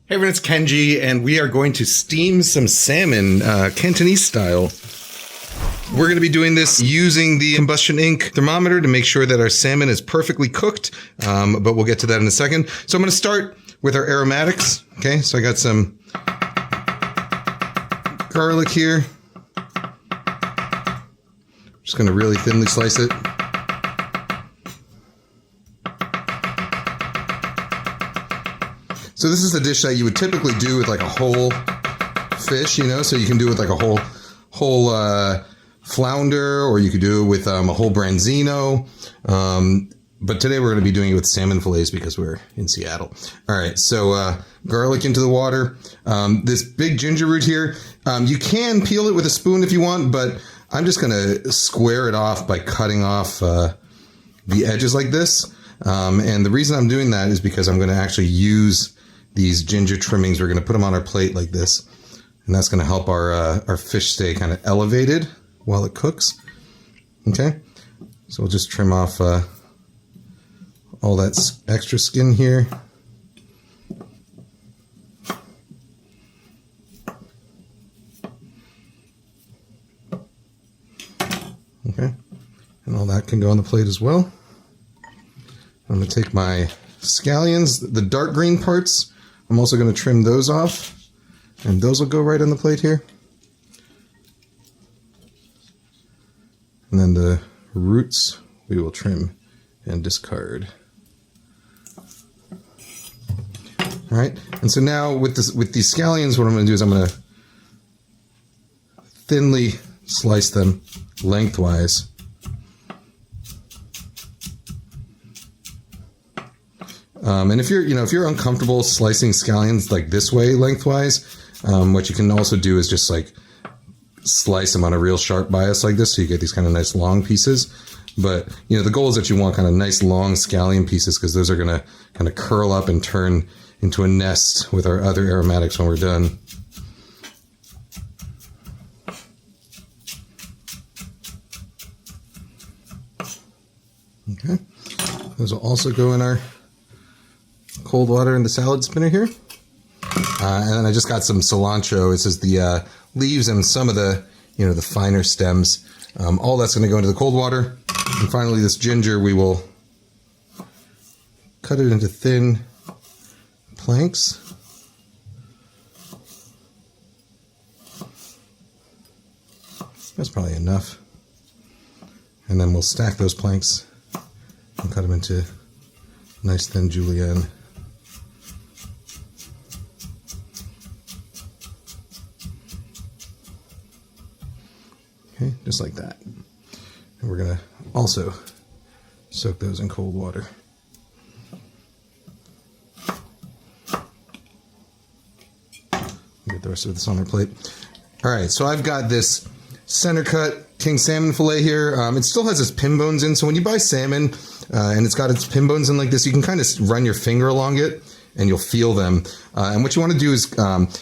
Hey everyone, it's Kenji, and we are going to steam some salmon, Cantonese style. We're going to be doing this using the combustion ink thermometer to make sure that our salmon is perfectly cooked, but we'll get to that in a second. So I'm going to start with our aromatics. Okay, so I got some garlic here. Just going to really thinly slice it. So this is a dish that you would typically do with like a whole fish, you know, so you can do it with like a whole flounder, or you could do it with a whole branzino. But today we're going to be doing it with salmon fillets because we're in Seattle. All right, so garlic into the water. This big ginger root here, you can peel it with a spoon if you want, but I'm just going to square it off by cutting off the edges like this. And the reason I'm doing that is because I'm going to actually use these ginger trimmings. We're going to put them on our plate like this, and that's going to help our fish stay kind of elevated while it cooks. Okay, so we'll just trim off all that extra skin here. Okay, and all that can go on the plate as well. I'm going to take my scallions, the dark green parts. I'm also going to trim those off, and those will go right on the plate here. And then the roots we will trim and discard. All right, and so now with these scallions, what I'm going to do is I'm going to thinly slice them lengthwise. And if you're uncomfortable slicing scallions like this way lengthwise, what you can also do is just like slice them on a real sharp bias like this, so you get these kind of nice long pieces. But the goal is that you want kind of nice long scallion pieces, because those are going to kind of curl up and turn into a nest with our other aromatics when we're done. Okay, those will also go in our cold water in the salad spinner here. And then I just got some cilantro. It says the leaves and some of the, the finer stems. All that's going to go into the cold water. And finally, this ginger, we will cut it into thin planks. That's probably enough. And then we'll stack those planks and cut them into nice thin julienne. Okay, just like that. And we're going to also soak those in cold water. Get the rest of this on our plate. All right, so I've got this center cut king salmon fillet here. It still has its pin bones in, so when you buy salmon and it's got its pin bones in like this, you can kind of run your finger along it and you'll feel them. And what you want to do is,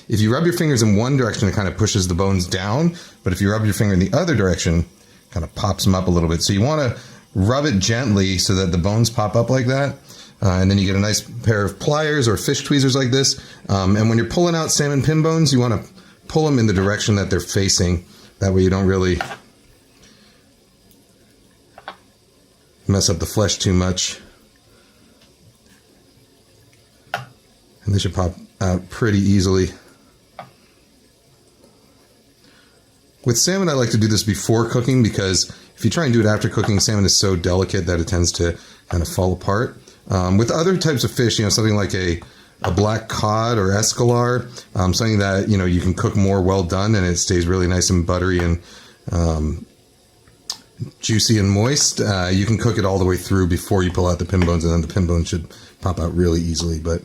if you rub your fingers in one direction, it kind of pushes the bones down. But if you rub your finger in the other direction, it kind of pops them up a little bit. So you want to rub it gently so that the bones pop up like that. And then you get a nice pair of pliers or fish tweezers like this. And when you're pulling out salmon pin bones, you want to pull them in the direction that they're facing. That way you don't really mess up the flesh too much. And they should pop out pretty easily. With salmon, I like to do this before cooking, because if you try and do it after cooking, salmon is so delicate that it tends to kind of fall apart. With other types of fish, something like a black cod or escalar, something that, you can cook more well done and it stays really nice and buttery and juicy and moist. You can cook it all the way through before you pull out the pin bones, and then the pin bones should pop out really easily. But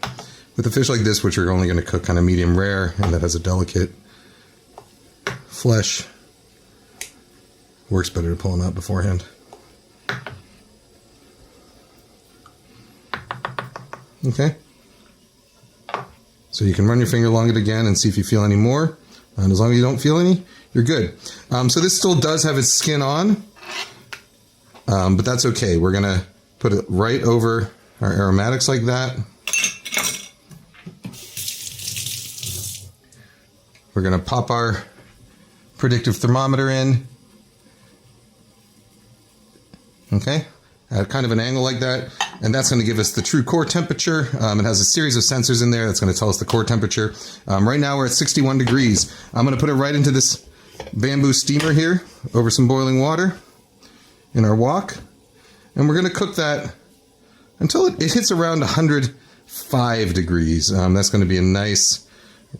with a fish like this, which you're only going to cook kind of medium rare, and that has a delicate flesh, works better to pull them out beforehand. Okay. So you can run your finger along it again and see if you feel any more. And as long as you don't feel any, you're good. So this still does have its skin on, but that's okay. We're going to put it right over our aromatics like that. We're going to pop our predictive thermometer in. Okay, at kind of an angle like that. And that's going to give us the true core temperature. It has a series of sensors in there that's going to tell us the core temperature. Right now we're at 61 degrees. I'm going to put it right into this bamboo steamer here over some boiling water in our wok. And we're going to cook that until it hits around 105 degrees. That's going to be a nice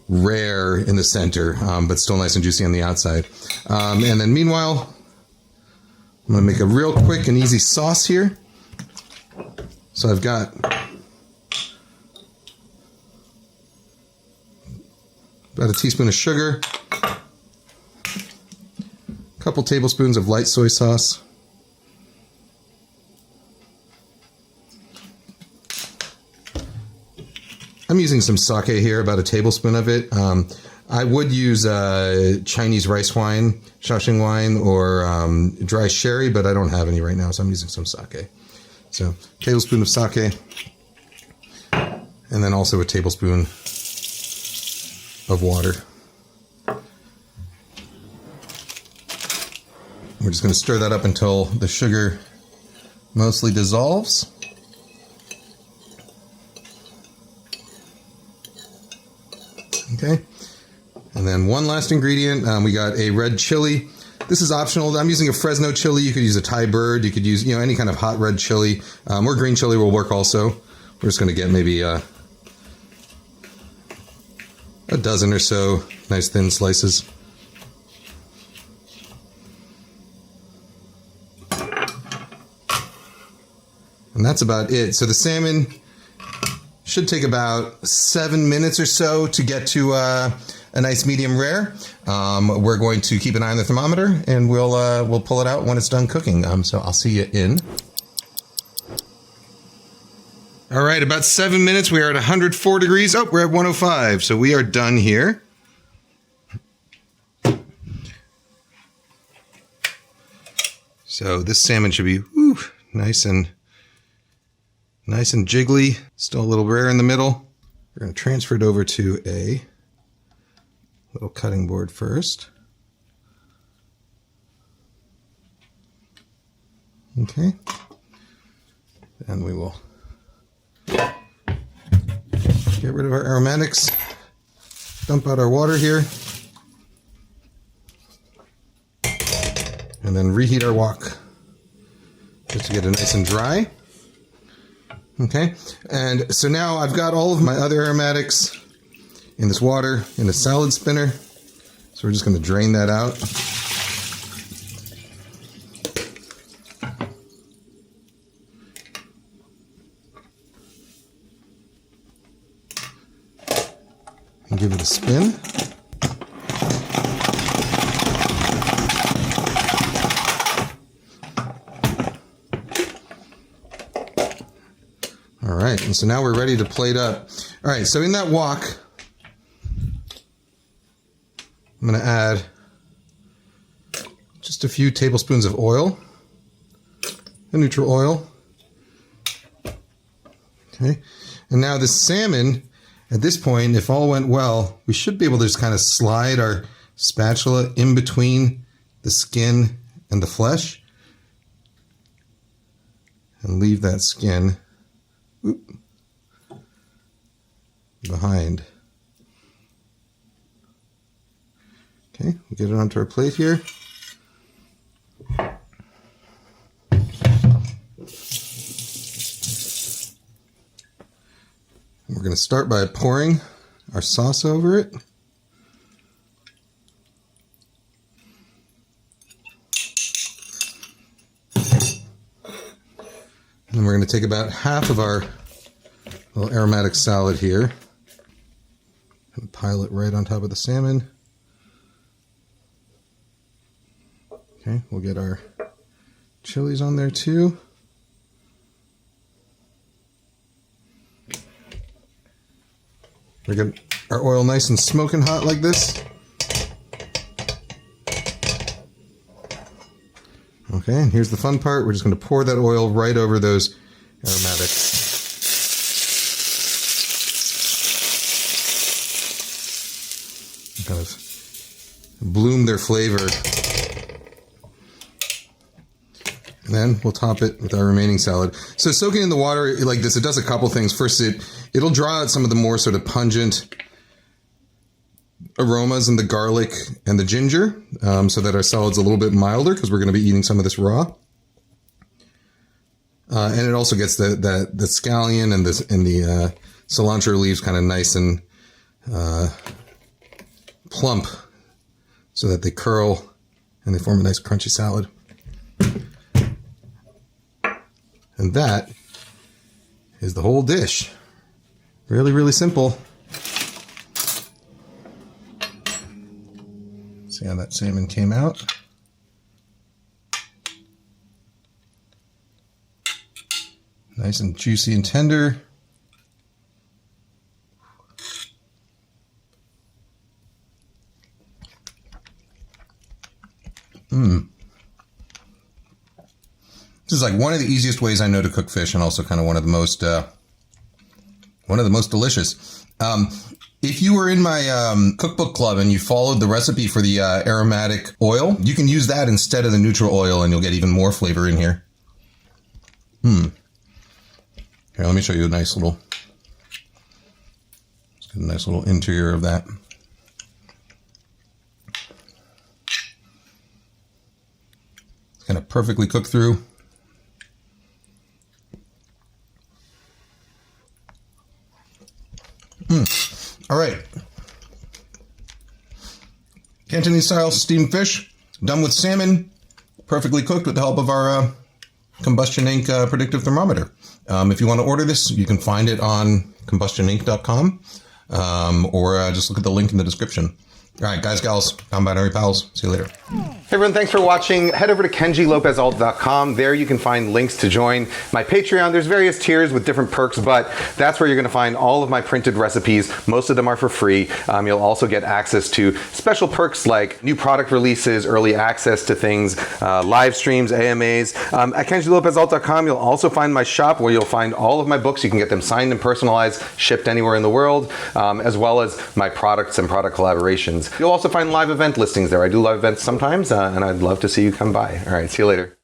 rare in the center, but still nice and juicy on the outside. And then meanwhile, I'm going to make a real quick and easy sauce here. So I've got about a teaspoon of sugar, a couple tablespoons of light soy sauce, I'm using some sake here, about a tablespoon of it. I would use Chinese rice wine, Shaoxing wine, or dry sherry, but I don't have any right now, so I'm using some sake. So, tablespoon of sake, and then also a tablespoon of water. We're just going to stir that up until the sugar mostly dissolves. Okay, and then one last ingredient, we got a red chili. This is optional. I'm using a Fresno chili. You could use a Thai bird. You could use, any kind of hot red chili, or green chili will work also. We're just going to get maybe a dozen or so nice thin slices. And that's about it. So the salmon should take about 7 minutes or so to get to a nice medium rare. We're going to keep an eye on the thermometer, and we'll pull it out when it's done cooking. So I'll see you in. All right, about 7 minutes. We are at 104 degrees. Oh, we're at 105. So we are done here. So this salmon should be nice and jiggly. Still a little rare in the middle. We're going to transfer it over to a little cutting board first. Okay. And we will get rid of our aromatics. Dump out our water here. And then reheat our wok just to get it nice and dry. Okay, and so now I've got all of my other aromatics in this water in a salad spinner. So we're just going to drain that out. And give it a spin. All right, and so now we're ready to plate up. All right, so in that wok, I'm going to add just a few tablespoons of oil, a neutral oil. Okay, and now the salmon, at this point, if all went well, we should be able to just kind of slide our spatula in between the skin and the flesh and leave that skin behind. Okay, we'll get it onto our plate here. We're going to start by pouring our sauce over it. And we're going to take about half of our little aromatic salad here and pile it right on top of the salmon. Okay, we'll get our chilies on there too. We get our oil nice and smoking hot like this. Okay, and here's the fun part. We're just going to pour that oil right over those aromatics. Kind of bloom their flavor. And then we'll top it with our remaining salad. So soaking in the water like this, it does a couple things. First, it'll draw out some of the more sort of pungent aromas in the garlic and the ginger, so that our salad's a little bit milder because we're going to be eating some of this raw. And it also gets the scallion and the cilantro leaves kind of nice and plump, so that they curl and they form a nice crunchy salad. And that is the whole dish. Really, really simple. See how that salmon came out? Nice and juicy and tender. This is like one of the easiest ways I know to cook fish, and also kind of one of the most delicious. If you were in my cookbook club and you followed the recipe for the aromatic oil, you can use that instead of the neutral oil, and you'll get even more flavor in here. Here, let me show you a nice little interior of that. It's kind of perfectly cooked through. All right. Cantonese style steamed fish, done with salmon, perfectly cooked with the help of our Combustion Inc. predictive thermometer. If you want to order this, you can find it on combustioninc.com, or just look at the link in the description. All right, guys, gals, non-binary pals, see you later. Hey everyone, thanks for watching. Head over to KenjiLopez-alt.com. There you can find links to join my Patreon. There's various tiers with different perks, but that's where you're gonna find all of my printed recipes. Most of them are for free. You'll also get access to special perks like new product releases, early access to things, live streams, AMAs. At KenjiLopez-alt.com, you'll also find my shop where you'll find all of my books. You can get them signed and personalized, shipped anywhere in the world, as well as my products and product collaborations. You'll also find live event listings there. I do live events sometimes, and I'd love to see you come by. All right, see you later.